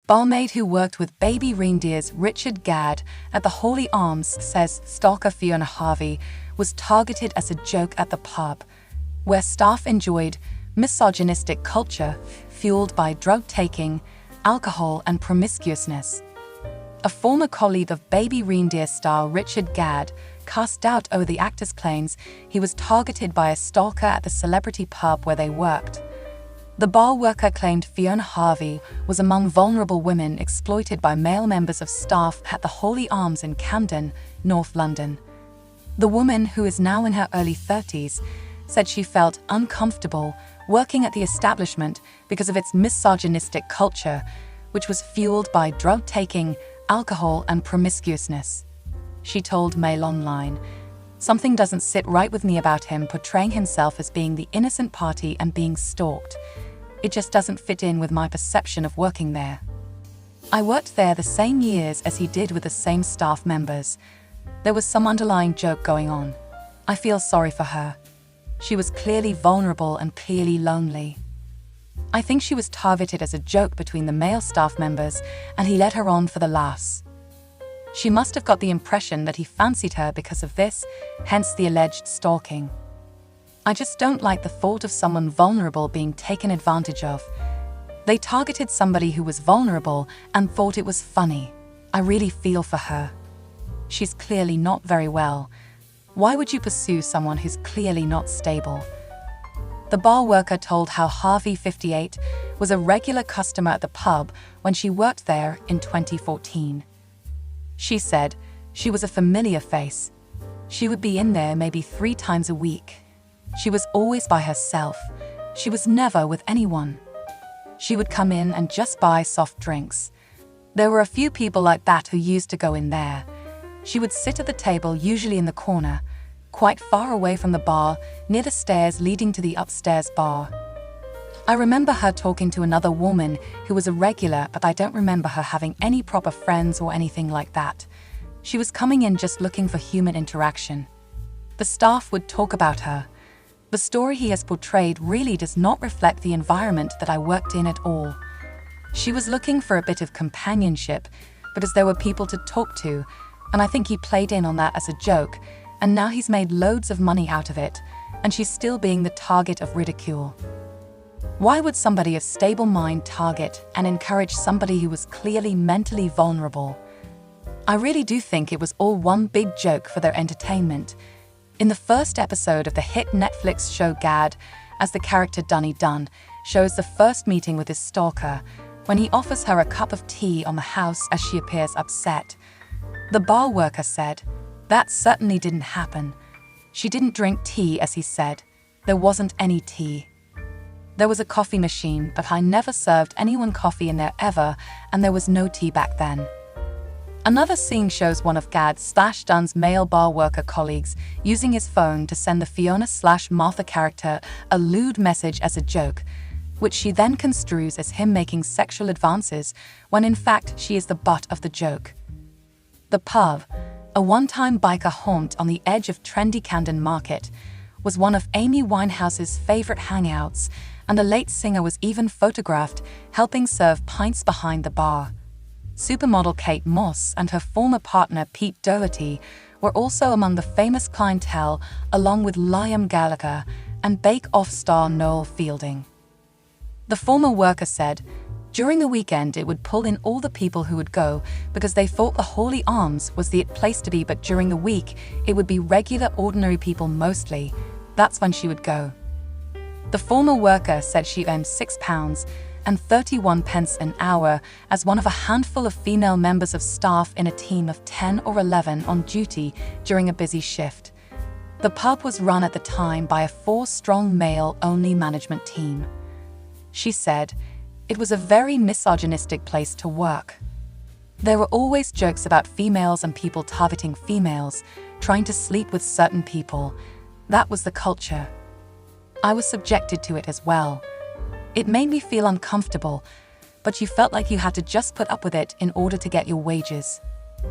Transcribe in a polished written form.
Barmaid who worked with baby reindeers Gadd at the Holy Arms says stalker Fionna Harvey was targeted as a joke at the pub, where staff enjoyed misogynistic culture fueled by drug-taking, alcohol and promiscuousness. A former colleague of baby reindeer star Gadd cast doubt over the actor's claims he was targeted by a stalker at the celebrity pub where they worked. The bar worker claimed Fionna Harvey was among vulnerable women exploited by male members of staff at the Holy Arms in Camden, North London. The woman, who is now in her early 30s, said she felt uncomfortable working at the establishment because of its misogynistic culture, which was fueled by drug-taking, alcohol and promiscuousness. She told Mail Online, "Something doesn't sit right with me about him portraying himself as being the innocent party and being stalked. It just doesn't fit in with my perception of working there. I worked there the same years as he did with the same staff members. There was some underlying joke going on. I feel sorry for her. She was clearly vulnerable and clearly lonely. I think she was targeted as a joke between the male staff members and he led her on for the laughs. She must have got the impression that he fancied her because of this, hence the alleged stalking. I just don't like the thought of someone vulnerable being taken advantage of. They targeted somebody who was vulnerable and thought it was funny. I really feel for her. She's clearly not very well. Why would you pursue someone who's clearly not stable?" The bar worker told how Harvey, 58, was a regular customer at the pub when she worked there in 2014. She said she was a familiar face. She would be in there maybe 3 times a week. She was always by herself. She was never with anyone. She would come in and just buy soft drinks. There were a few people like that who used to go in there. She would sit at the table, usually in the corner, quite far away from the bar, near the stairs leading to the upstairs bar. I remember her talking to another woman who was a regular, but I don't remember her having any proper friends or anything like that. She was coming in just looking for human interaction. The staff would talk about her. The story he has portrayed really does not reflect the environment that I worked in at all. She was looking for a bit of companionship, because there were people to talk to, and I think he played in on that as a joke, and now he's made loads of money out of it, and she's still being the target of ridicule. Why would somebody of stable mind target and encourage somebody who was clearly mentally vulnerable? I really do think it was all one big joke for their entertainment. In the first episode of the hit Netflix show Gadd, as the character Dunny Dunn shows the first meeting with his stalker, when he offers her a cup of tea on the house as she appears upset. The bar worker said, "That certainly didn't happen. She didn't drink tea, as he said. There wasn't any tea. There was a coffee machine, but I never served anyone coffee in there ever, and there was no tea back then." Another scene shows one of Gadd/Dunn's male bar worker colleagues using his phone to send the Fionna/Martha character a lewd message as a joke, which she then construes as him making sexual advances when in fact she is the butt of the joke. The pub, a one-time biker haunt on the edge of trendy Camden Market, was one of Amy Winehouse's favorite hangouts, and the late singer was even photographed helping serve pints behind the bar. Supermodel Kate Moss and her former partner Pete Doherty were also among the famous clientele, along with Liam Gallagher and Bake Off star Noel Fielding. The former worker said, "During the weekend it would pull in all the people who would go because they thought the Holy Arms was the place to be, but during the week it would be regular ordinary people mostly. That's when she would go." The former worker said she earned £6.31 an hour as one of a handful of female members of staff in a team of 10 or 11 on duty during a busy shift. The pub was run at the time by a 4-strong male-only management team. She said, "It was a very misogynistic place to work. There were always jokes about females and people targeting females, trying to sleep with certain people. That was the culture. I was subjected to it as well. It made me feel uncomfortable, but you felt like you had to just put up with it in order to get your wages."